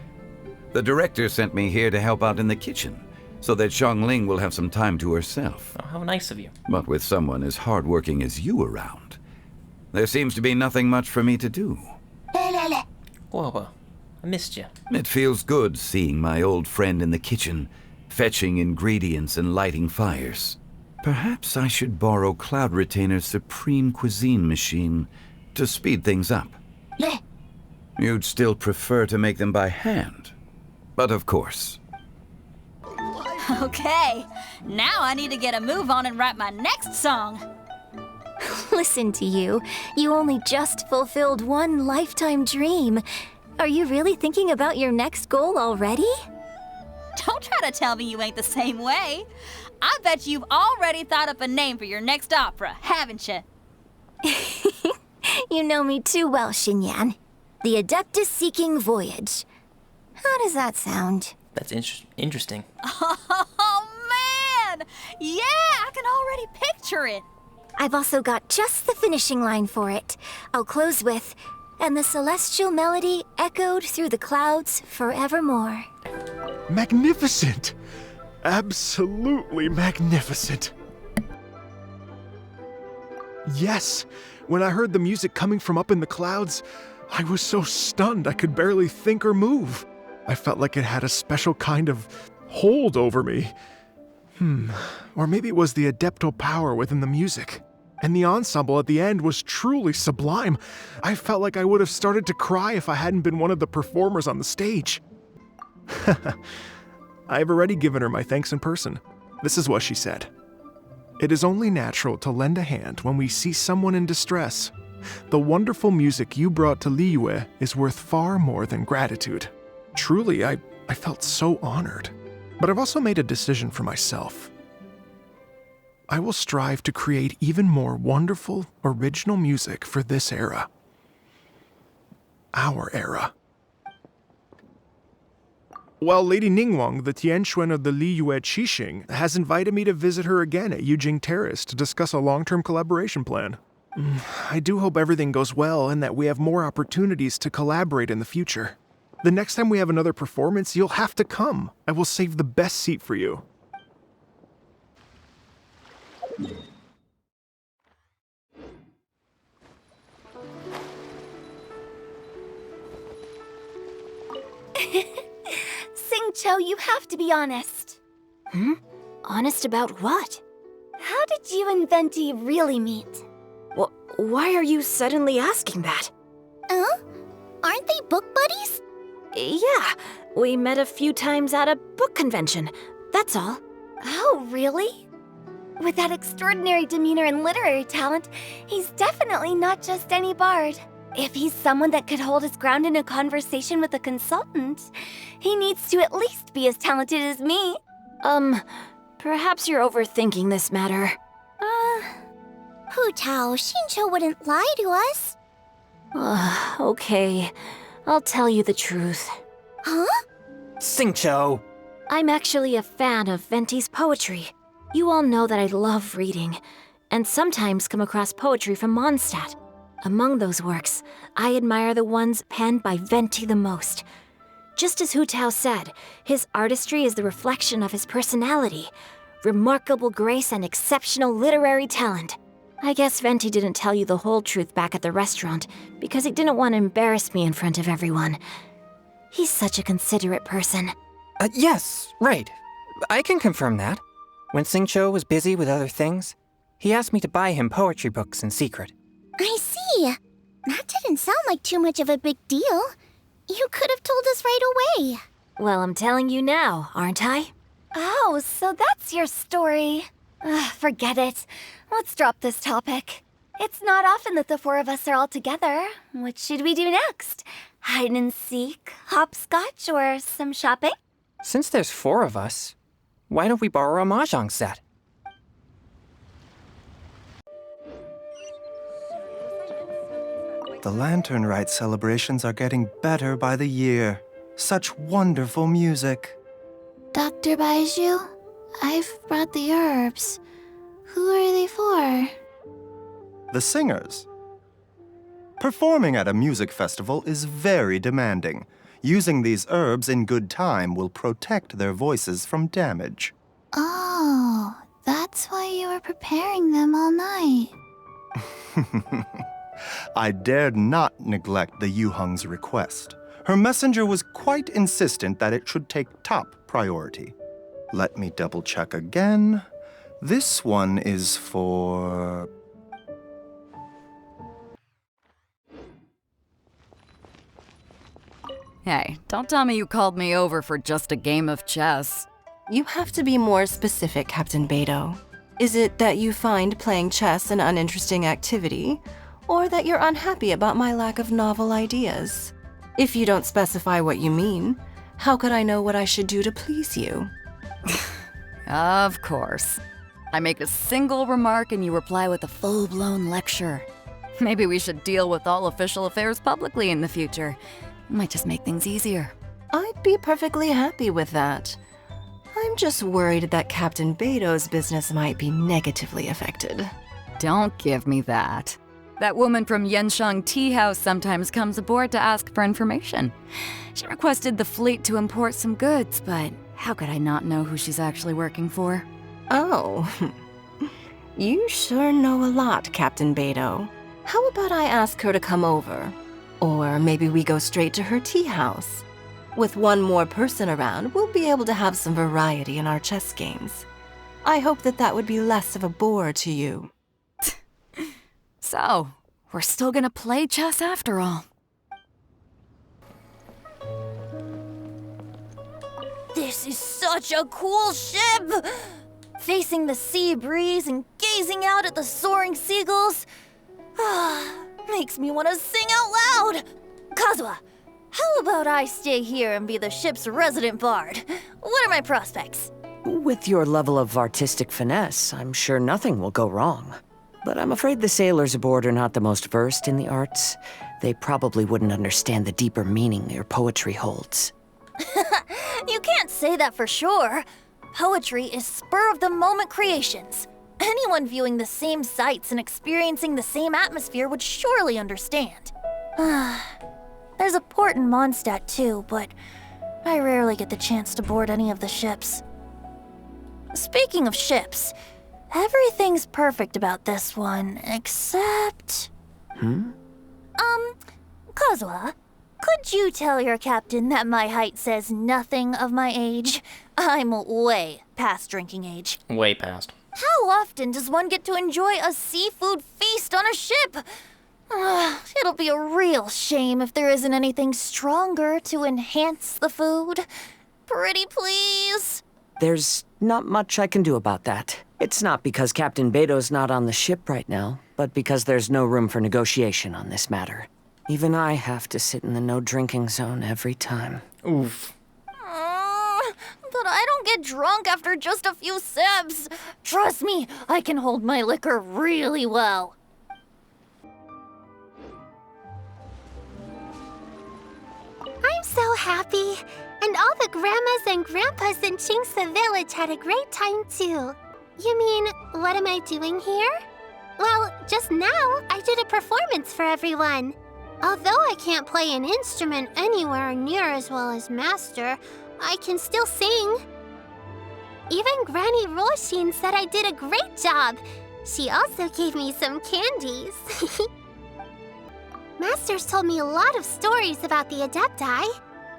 The director sent me here to help out in the kitchen so that Xiangling will have some time to herself. Oh, how nice of you. But with someone as hardworking as you around, there seems to be nothing much for me to do. Guoba, I missed you. It feels good seeing my old friend in the kitchen, fetching ingredients and lighting fires. Perhaps I should borrow Cloud Retainer's Supreme Cuisine machine to speed things up. You'd still prefer to make them by hand, but of course. Okay, now I need to get a move on and write my next song. Listen to you. You only just fulfilled one lifetime dream. Are you really thinking about your next goal already? Don't try to tell me you ain't the same way. I bet you've already thought up a name for your next opera, haven't you? You know me too well, Xinyan. The Adeptus-Seeking Voyage. How does that sound? That's interesting. Oh, man! Yeah, I can already picture it. I've also got just the finishing line for it. I'll close with, "And the celestial melody echoed through the clouds forevermore." Magnificent! Absolutely magnificent. Yes, when I heard the music coming from up in the clouds, I was so stunned I could barely think or move. I felt like it had a special kind of hold over me. Or maybe it was the adeptal power within the music. And the ensemble at the end was truly sublime. I felt like I would have started to cry if I hadn't been one of the performers on the stage. I've already given her my thanks in person. This is what she said. "It is only natural to lend a hand when we see someone in distress. The wonderful music you brought to Liyue is worth far more than gratitude." Truly, I felt so honored. But I've also made a decision for myself. I will strive to create even more wonderful, original music for this era. Our era. Well, Lady Ningguang, the Tianquan of the Liyue Qixing, has invited me to visit her again at Yujing Terrace to discuss a long-term collaboration plan. I do hope everything goes well and that we have more opportunities to collaborate in the future. The next time we have another performance, you'll have to come. I will save the best seat for you. Xingqiu, you have to be honest. Honest about what? How did you and Venti really meet? Why are you suddenly asking that? Aren't they book buddies? Yeah, we met a few times at a book convention. That's all. Oh, really? With that extraordinary demeanor and literary talent, he's definitely not just any bard. If he's someone that could hold his ground in a conversation with a consultant, he needs to at least be as talented as me. Perhaps you're overthinking this matter. Hu Tao, Xingqiu wouldn't lie to us. Okay, I'll tell you the truth. Huh? Xingqiu! I'm actually a fan of Venti's poetry. You all know that I love reading, and sometimes come across poetry from Mondstadt. Among those works, I admire the ones penned by Venti the most. Just as Hu Tao said, his artistry is the reflection of his personality. Remarkable grace and exceptional literary talent. I guess Venti didn't tell you the whole truth back at the restaurant because he didn't want to embarrass me in front of everyone. He's such a considerate person. Yes, right. I can confirm that. When Xingqiu was busy with other things, he asked me to buy him poetry books in secret. I see. That didn't sound like too much of a big deal. You could have told us right away. Well, I'm telling you now, aren't I? Oh, so that's your story. Forget it. Let's drop this topic. It's not often that the four of us are all together. What should we do next? Hide and seek, hopscotch, or some shopping? Since there's 4 of us, why don't we borrow a mahjong set? The Lantern Rite celebrations are getting better by the year. Such wonderful music. Dr. Baiju, I've brought the herbs. Who are they for? The singers. Performing at a music festival is very demanding. Using these herbs in good time will protect their voices from damage. Oh, that's why you were preparing them all night. I dared not neglect the Yuheng's request. Her messenger was quite insistent that it should take top priority. Let me double check again. This one is for... Hey, don't tell me you called me over for just a game of chess. You have to be more specific, Captain Beidou. Is it that you find playing chess an uninteresting activity, or that you're unhappy about my lack of novel ideas? If you don't specify what you mean, how could I know what I should do to please you? Of course. I make a single remark and you reply with a full-blown lecture. Maybe we should deal with all official affairs publicly in the future. Might just make things easier. I'd be perfectly happy with that. I'm just worried that Captain Beidou's business might be negatively affected. Don't give me that. That woman from Yansheng Tea House sometimes comes aboard to ask for information. She requested the fleet to import some goods, but how could I not know who she's actually working for? Oh, you sure know a lot, Captain Beidou. How about I ask her to come over? Or maybe we go straight to her tea house. With one more person around, we'll be able to have some variety in our chess games. I hope that would be less of a bore to you. So, we're still gonna play chess after all. This is such a cool ship! Facing the sea breeze and gazing out at the soaring seagulls. Makes me want to sing out loud! Kazuha, how about I stay here and be the ship's resident bard? What are my prospects? With your level of artistic finesse, I'm sure nothing will go wrong. But I'm afraid the sailors aboard are not the most versed in the arts. They probably wouldn't understand the deeper meaning your poetry holds. You can't say that for sure. Poetry is spur-of-the-moment creations. Anyone viewing the same sights and experiencing the same atmosphere would surely understand. There's a port in Mondstadt too, but I rarely get the chance to board any of the ships. Speaking of ships, everything's perfect about this one, except... Kazuha, could you tell your captain that my height says nothing of my age? I'm way past drinking age. Way past. How often does one get to enjoy a seafood feast on a ship? It'll be a real shame if there isn't anything stronger to enhance the food. Pretty please? There's not much I can do about that. It's not because Captain Beidou's not on the ship right now, but because there's no room for negotiation on this matter. Even I have to sit in the no-drinking zone every time. Oof. But I don't get drunk after just a few sips. Trust me, I can hold my liquor really well. I'm so happy. And all the grandmas and grandpas in Chingsa village had a great time too. You mean, what am I doing here? Well, just now, I did a performance for everyone. Although I can't play an instrument anywhere near as well as Master, I can still sing. Even Granny Roshin said I did a great job. She also gave me some candies. Master's told me a lot of stories about the Adepti.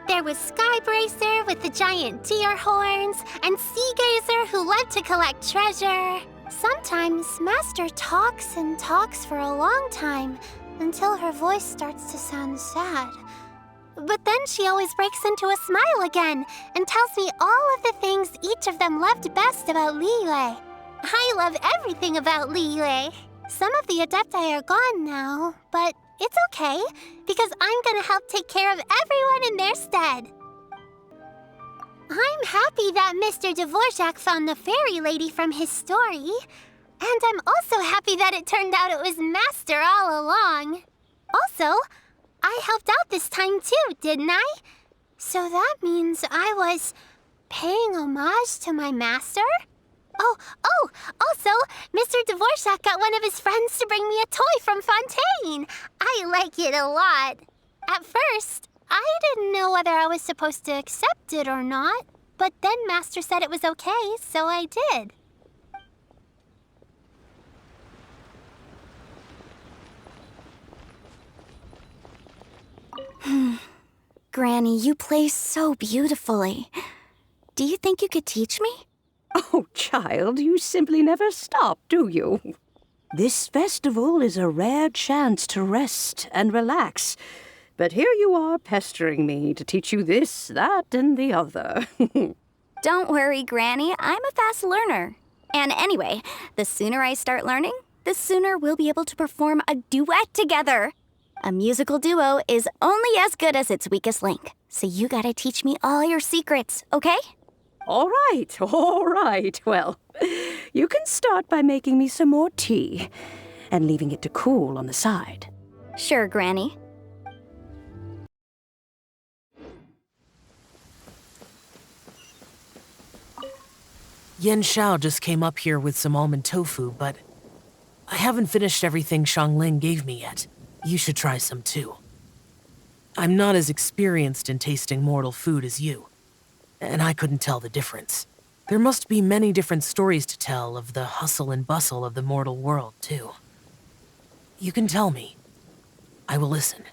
There was Skybracer with the giant deer horns, and Seagazer who loved to collect treasure. Sometimes Master talks and talks for a long time, until her voice starts to sound sad. But then she always breaks into a smile again, and tells me all of the things each of them loved best about Liyue. I love everything about Liyue. Some of the Adepti are gone now, but it's okay, because I'm gonna help take care of everyone in their stead. I'm happy that Mr. Dvorak found the fairy lady from his story. And I'm also happy that it turned out it was Master all along. Also, I helped out this time too, didn't I? So that means I was paying homage to my master? Oh, also, Mr. Dvorak got one of his friends to bring me a toy from Fontaine. I like it a lot. At first, I didn't know whether I was supposed to accept it or not, but then Master said it was okay, so I did. Granny, you play so beautifully. Do you think you could teach me? Oh, child, you simply never stop, do you? This festival is a rare chance to rest and relax. But here you are pestering me to teach you this, that, and the other. Don't worry, Granny. I'm a fast learner. And anyway, the sooner I start learning, the sooner we'll be able to perform a duet together. A musical duo is only as good as its weakest link. So you gotta teach me all your secrets, okay? All right. Well, you can start by making me some more tea and leaving it to cool on the side. Sure, Granny. Yen Xiao just came up here with some almond tofu, but I haven't finished everything Xiangling gave me yet. You should try some too. I'm not as experienced in tasting mortal food as you, and I couldn't tell the difference. There must be many different stories to tell of the hustle and bustle of the mortal world, too. You can tell me. I will listen.